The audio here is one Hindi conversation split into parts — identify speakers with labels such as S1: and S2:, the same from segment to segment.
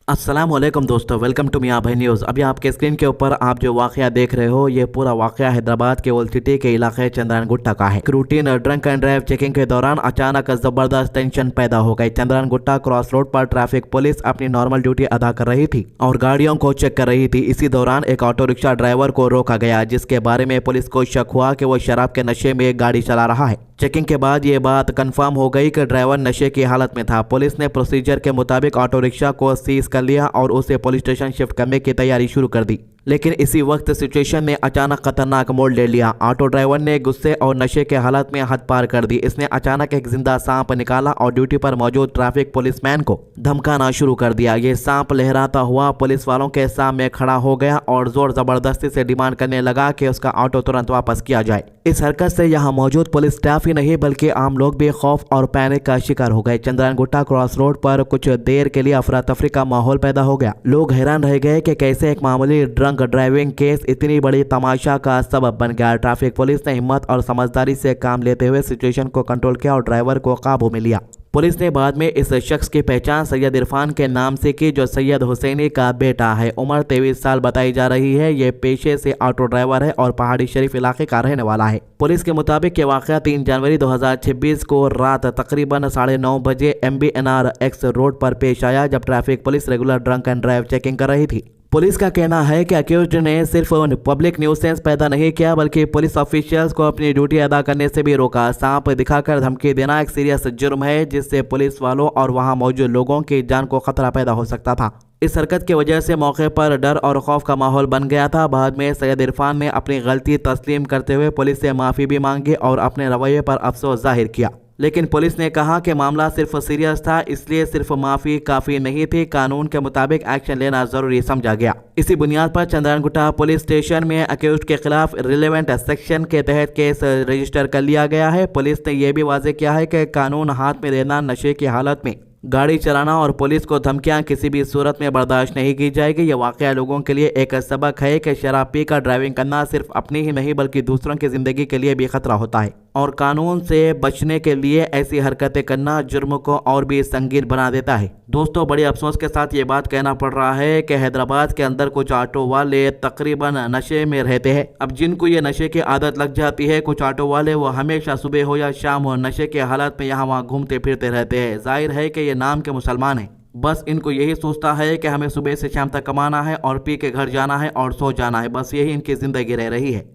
S1: अस्सलामुअलैकुम दोस्तों, वेलकम टू मियां भाई न्यूज़। अभी आपके स्क्रीन के ऊपर आप जो वाकया देख रहे हो, ये पूरा वाकया हैदराबाद के ओल्ड सिटी के इलाके चंद्रायन गुट्टा का है। Routine drunk and drive checking के दौरान अचानक जबरदस्त टेंशन पैदा हो गई। चंद्रायन गुट्टा क्रॉस रोड पर ट्रैफिक पुलिस अपनी नॉर्मल ड्यूटी अदा कर रही थी और गाड़ियों को चेक कर रही थी। इसी दौरान एक ऑटो रिक्शा ड्राइवर को रोका गया, जिसके बारे में पुलिस को शक हुआ कि वो शराब के नशे में गाड़ी चला रहा है। चेकिंग के बाद ये बात कंफर्म हो गई कि ड्राइवर नशे की हालत में था। पुलिस ने प्रोसीजर के मुताबिक ऑटो रिक्शा को सीज कर लिया और उसे पुलिस स्टेशन शिफ्ट करने की तैयारी शुरू कर दी। लेकिन इसी वक्त सिचुएशन ने अचानक खतरनाक मोड़ ले लिया। ऑटो ड्राइवर ने गुस्से और नशे के हालत में हद पार कर दी। इसने अचानक एक जिंदा सांप निकाला और ड्यूटी पर मौजूद ट्रैफिक पुलिसमैन को धमकाना शुरू कर दिया। ये सांप लहराता हुआ पुलिस वालों के सामने खड़ा हो गया और जोर जबरदस्ती से डिमांड करने लगा कि उसका ऑटो तुरंत वापस किया जाए। इस हरकत से यहाँ मौजूद पुलिस स्टाफ ही नहीं बल्कि आम लोग भी खौफ और पैनिक का शिकार हो गए। चंद्रायन गुट्टा क्रॉस रोड पर कुछ देर के लिए अफरा तफरी का माहौल पैदा हो गया। लोग हैरान रह गए कि कैसे एक मामूली ड्रंक ड्राइविंग केस इतनी बड़ी तमाशा का सबब बन गया। ट्रैफिक पुलिस ने हिम्मत और समझदारी से काम लेते हुए सिचुएशन को कंट्रोल किया और ड्राइवर को काबू में लिया। पुलिस ने बाद में इस शख्स की पहचान सैयद इरफान के नाम से की, जो सैयद हुसैनी का बेटा है। उम्र 23 साल बताई जा रही है। ये पेशे से ऑटो ड्राइवर है और पहाड़ी शरीफ इलाके का रहने वाला है। पुलिस के मुताबिक ये वाकया 3 जनवरी 2026 को रात तकरीबन 9:30 बजे MBNR X रोड पर पेश आया, जब traffic police regular drunk and drive checking कर रही थी। पुलिस का कहना है कि अक्यूज्ड ने सिर्फ पब्लिक न्यूसेंस पैदा नहीं किया बल्कि पुलिस ऑफिशियल्स को अपनी ड्यूटी अदा करने से भी रोका। सांप दिखाकर धमकी देना एक सीरियस जुर्म है, जिससे पुलिस वालों और वहां मौजूद लोगों की जान को खतरा पैदा हो सकता था। इस हरकत की वजह से मौके पर डर और खौफ का माहौल बन गया था। बाद में सैयद इरफान ने अपनी गलती तस्लीम करते हुए पुलिस से माफ़ी भी मांगी और अपने रवैये पर अफसोस जाहिर किया। लेकिन पुलिस ने कहा कि मामला सिर्फ सीरियस था, इसलिए सिर्फ माफी काफी नहीं थी। कानून के मुताबिक एक्शन लेना जरूरी समझा गया। इसी बुनियाद पर चंद्रायन गुट्टा पुलिस स्टेशन में अक्यूज्ड के खिलाफ रिलेवेंट सेक्शन के तहत केस रजिस्टर कर लिया गया है। पुलिस ने यह भी वाजे किया है कि कानून हाथ में लेना, नशे की हालत में गाड़ी चलाना और पुलिस को धमकियां किसी भी सूरत में बर्दाश्त नहीं की जाएगी। यह वाकया लोगों के लिए एक सबक है कि शराब पीकर ड्राइविंग करना सिर्फ अपनी ही नहीं बल्कि दूसरों की जिंदगी के लिए भी खतरा होता है और कानून से बचने के लिए ऐसी हरकतें करना जुर्म को और भी संगीन बना देता है। दोस्तों, बड़े अफसोस के साथ ये बात कहना पड़ रहा है कि हैदराबाद के अंदर कुछ ऑटो वाले तकरीबन नशे में रहते हैं। अब जिनको ये नशे की आदत लग जाती है, कुछ ऑटो वाले वो हमेशा सुबह हो या शाम हो नशे की हालत में यहाँ वहाँ घूमते फिरते रहते हैं। जाहिर है कि ये नाम के मुसलमान हैं। बस इनको यही सोचता है कि हमें सुबह से शाम तक कमाना है और पी के घर जाना है और सो जाना है। बस यही इनकी जिंदगी रह रही है।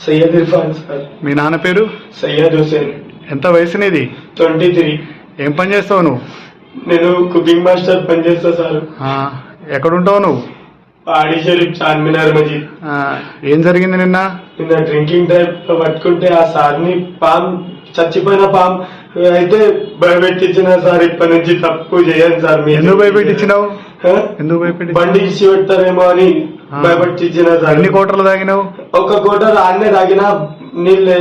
S2: సయ్యద్ ఇర్ఫాన్ సార్.
S3: మీ నాన్న పేరు?
S2: సయ్యద్ హుసేన్.
S3: ఎంత వయసు నీది?
S2: 23.
S3: ఏం పని చేస్తావు నువ్వు?
S2: నేను కుకింగ్ మాస్టర్ పని చేస్తా సార్.
S3: ఎక్కడుంటావు నువ్వు?
S2: పాడి షరీఫ్ చార్మినార్ మజీద్.
S3: ఏం జరిగింది నిన్న?
S2: నిన్న డ్రింకింగ్ డ్రైవ్ పట్టుకుంటే ఆ సార్ని చచ్చిపోయిన పామ్ అయితే భయపెట్టించిన సార్. ఇప్పటి నుంచి తప్పు చేయను సార్.
S3: ఎందుకు భయపెట్టించినావు? ఎందుకు భయపెట్టి?
S2: బండి ఇచ్చి పెడతారేమో అని భయపెట్టించిన సార్.
S3: ఎన్ని కోటలు తాగినావు?
S2: ఒక కోటర్ ఆడనే తాగినా, नीले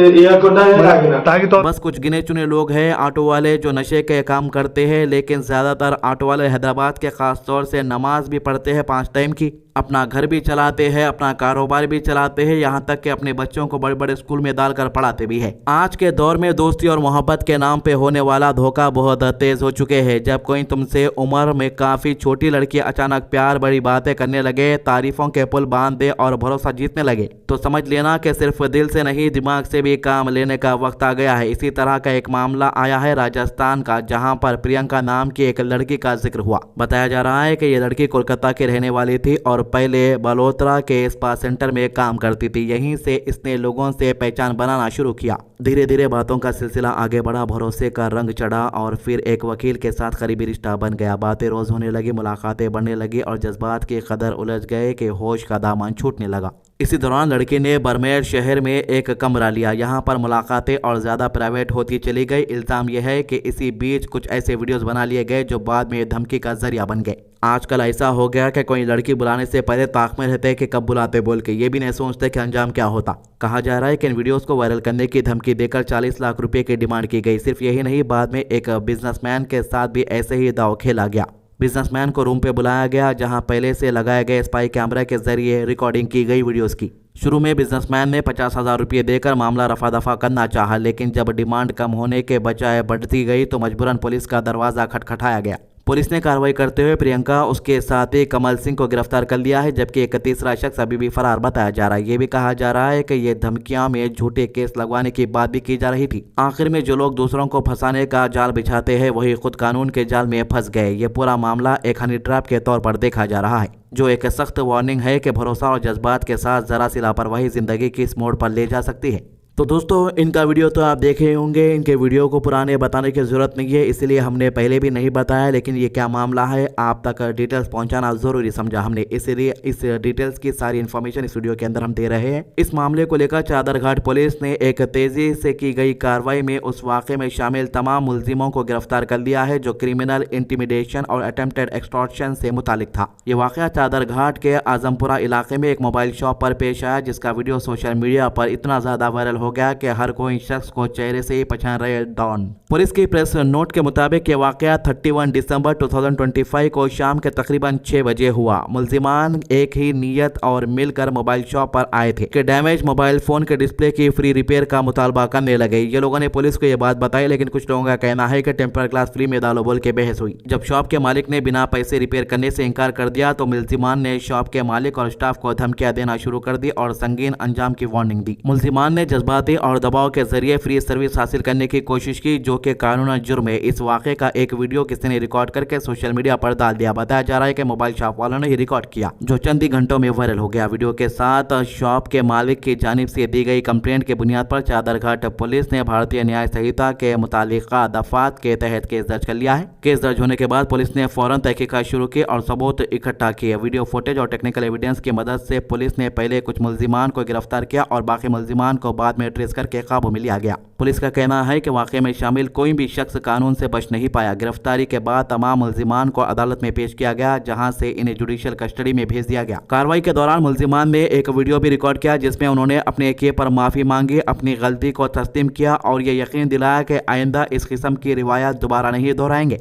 S1: बस कुछ गिने चुने लोग हैं ऑटो वाले जो नशे के काम करते हैं, लेकिन ज़्यादातर ऑटो वाले हैदराबाद के ख़ास तौर से नमाज भी पढ़ते हैं 5 टाइम की, अपना घर भी चलाते हैं, अपना कारोबार भी चलाते हैं, यहाँ तक कि अपने बच्चों को बड़े बड़े स्कूल में डालकर पढ़ाते भी हैं। आज के दौर में दोस्ती और मोहब्बत के नाम पे होने वाला धोखा बहुत तेज़ हो चुके हैं। जब कोई तुमसे उम्र में काफ़ी छोटी लड़की अचानक प्यार बड़ी बातें करने लगे, तारीफों के पुल बांध दे और भरोसा जीतने लगे, तो समझ लेना कि सिर्फ दिल से नहीं दिमाग से भी काम लेने का वक्त आ गया है। इसी तरह का एक मामला आया है राजस्थान का, जहां पर प्रियंका नाम की एक लड़की का जिक्र हुआ। बताया जा रहा है कि ये लड़की कोलकाता की रहने वाली थी और पहले बलोत्रा के स्पा सेंटर में काम करती थी। यहीं से इसने लोगों से पहचान बनाना शुरू किया। धीरे धीरे बातों का सिलसिला आगे बढ़ा, भरोसे का रंग चढ़ा और फिर एक वकील के साथ करीबी रिश्ता बन गया। बातें रोज होने लगी, मुलाकातें बढ़ने लगी और जज्बात के कदर उलझ गए कि होश का दामन छूटने लगा। इसी दौरान लड़की ने बरमेर शहर में एक कमरा लिया। यहाँ पर मुलाकातें और ज़्यादा प्राइवेट होती चली गई। इल्ज़ाम यह है कि इसी बीच कुछ ऐसे वीडियोस बना लिए गए जो बाद में धमकी का जरिया बन गए। आजकल ऐसा हो गया कि कोई लड़की बुलाने से पहले ताक में रहते कि कब बुलाते बोल के, ये भी नहीं सोचते कि अंजाम क्या होता। कहा जा रहा है कि इन वीडियोस को वायरल करने की धमकी देकर 40 लाख रुपए की डिमांड की गई। सिर्फ यही नहीं, बाद में एक बिजनेसमैन के साथ भी ऐसे ही दाव खेला गया। बिजनेसमैन को रूम पे बुलाया गया, जहां पहले से लगाए गए स्पाई कैमरा के जरिए रिकॉर्डिंग की गई वीडियोस की। शुरू में बिजनेसमैन ने 50,000 रुपये देकर मामला रफा दफा करना चाहा, लेकिन जब डिमांड कम होने के बजाय बढ़ती गई तो मजबूरन पुलिस का दरवाज़ा खटखटाया गया। पुलिस ने कार्रवाई करते हुए प्रियंका उसके साथी कमल सिंह को गिरफ्तार कर लिया है, जबकि एक तीसरा शख्स अभी भी फरार बताया जा रहा है। ये भी कहा जा रहा है कि ये धमकियां में झूठे केस लगवाने की बात भी की जा रही थी। आखिर में जो लोग दूसरों को फंसाने का जाल बिछाते हैं वही खुद कानून के जाल में फंस गए। ये पूरा मामला एक हनी ट्रैप के तौर पर देखा जा रहा है, जो एक सख्त वार्निंग है कि भरोसा और जज्बात के साथ जरा सी लापरवाही जिंदगी की इस मोड़ पर ले जा सकती है। तो दोस्तों, इनका वीडियो तो आप देखे होंगे, इनके वीडियो को पुराने बताने की ज़रूरत नहीं है, इसलिए हमने पहले भी नहीं बताया, लेकिन ये क्या मामला है आप तक डिटेल्स पहुंचाना ज़रूरी समझा हमने, इसलिए इस डिटेल्स की सारी इन्फॉर्मेशन इस वीडियो के अंदर हम दे रहे हैं। इस मामले को लेकर चादरघाट पुलिस ने एक तेज़ी से की गई कार्रवाई में उस वाक़े में शामिल तमाम मुलजिमों को गिरफ्तार कर लिया है जो क्रिमिनल इंटिमिडेशन और अटेम्प्टेड एक्सटॉर्शन से मुतालिक था। ये वाक़या चादरघाट के आजमपुरा इलाके में एक मोबाइल शॉप पर पेश आया, जिसका वीडियो सोशल मीडिया पर इतना ज़्यादा वायरल हो गया कि हर कोई शख्स को चेहरे से ही पहचान रहे डॉन। पुलिस की प्रेस नोट के मुताबिक ये वाकया 31 दिसंबर 2025 को शाम के तकरीबन 6 बजे हुआ। मुलजिमान एक ही नीयत और मिलकर मोबाइल शॉप पर आए थे कि डैमेज मोबाइल फोन के डिस्प्ले की फ्री रिपेयर का मुतालबा करने लगे। ये लोगों ने पुलिस को ये बात बताई, लेकिन कुछ लोगों का कहना है कि टेम्पर ग्लास फ्री में डालो बोल के बहस हुई। जब शॉप के मालिक ने बिना पैसे रिपेयर करने से इनकार कर दिया तो मुलजिमान ने शॉप के मालिक और स्टाफ को धमकियां देना शुरू कर दी और संगीन अंजाम की वार्निंग दी। मुलजिमान ने जज्बाती और दबाव के जरिए फ्री सर्विस हासिल करने की कोशिश की, जो कि कानूनन जुर्म है। इस वाक़े का एक वीडियो किसी ने रिकॉर्ड करके सोशल मीडिया पर डाल दिया। बताया जा रहा है कि मोबाइल शॉप वालों ने ही रिकॉर्ड किया, जो चंद ही घंटों में वायरल हो गया। वीडियो के साथ शॉप के मालिक की जानिब से दी गई कंप्लेंट की बुनियाद पर चादरघाट पुलिस ने भारतीय न्याय संहिता के मुतालिका दफात के तहत केस दर्ज कर लिया है। केस दर्ज होने के बाद पुलिस ने फौरन तहकीकात शुरू की और सबूत इकट्ठा किए। वीडियो फुटेज और टेक्निकल एविडेंस की मदद से पुलिस ने पहले कुछ मुलजिमान को गिरफ्तार किया और बाकी मुलजिमान को बाद में ट्रेस करके काबू में लिया गया। पुलिस का कहना है कि वाकये में शामिल कोई भी शख्स कानून से बच नहीं पाया। गिरफ्तारी के बाद तमाम मुलजिमान को अदालत में पेश किया गया, जहां से इन्हें जुडिशियल कस्टडी में भेज दिया गया। कार्रवाई के दौरान मुलजिमान ने एक वीडियो भी रिकॉर्ड किया, जिसमें उन्होंने अपने किए पर माफी मांगी, अपनी गलती को तस्लीम किया और ये यकीन दिलाया कि आइंदा इस किस्म की रिवायत दोबारा नहीं दोहराएंगे।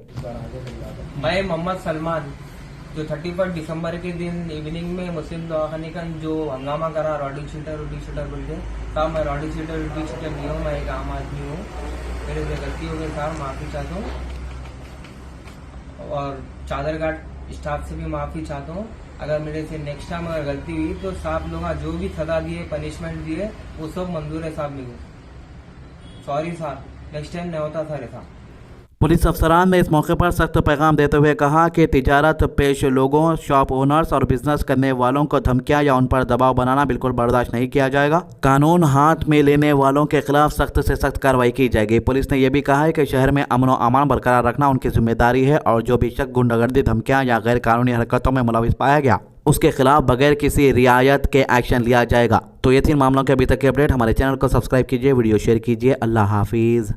S4: मैं मोहम्मद सलमान, जो 31 दिसंबर के दिन इवनिंग में मुस्लिम दवाखाने का जो हंगामा करा रॉडी शूटर बोलते साहब, मैं रॉडी शूटर नहीं हूँ, मैं एक आम आदमी हूँ, मेरे से गलती हो गई साहब, माफ़ी चाहता हूँ और चादरघाट स्टाफ से भी माफ़ी चाहता हूँ। अगर मेरे से नेक्स्ट टाइम अगर गलती हुई तो साहब लोग जो भी सजा दिए, पनिशमेंट दिए, वो सब मंजूर है साहब मेरे। सॉरी साहब, नेक्स्ट टाइम नहीं होता सर ऐसा।
S1: पुलिस अफसरान ने इस मौके पर सख्त पैगाम देते हुए कहा कि तिजारत पेश लोगों, शॉप ओनर्स और बिजनेस करने वालों को धमकियां या उन पर दबाव बनाना बिल्कुल बर्दाश्त नहीं किया जाएगा। कानून हाथ में लेने वालों के खिलाफ सख्त से सख्त कार्रवाई की जाएगी। पुलिस ने यह भी कहा है कि शहर में अमन और अमान बरकरार रखना उनकी जिम्मेदारी है और जो भी शख्स गुंडागर्दी, धमकियां या गैर कानूनी हरकतों में मुलविस पाया गया उसके खिलाफ बगैर किसी रियायत के एक्शन लिया जाएगा। तो ये 3 मामलों के अभी तक के अपडेट। हमारे चैनल को सब्सक्राइब कीजिए, वीडियो शेयर कीजिए। अल्लाह हाफिज।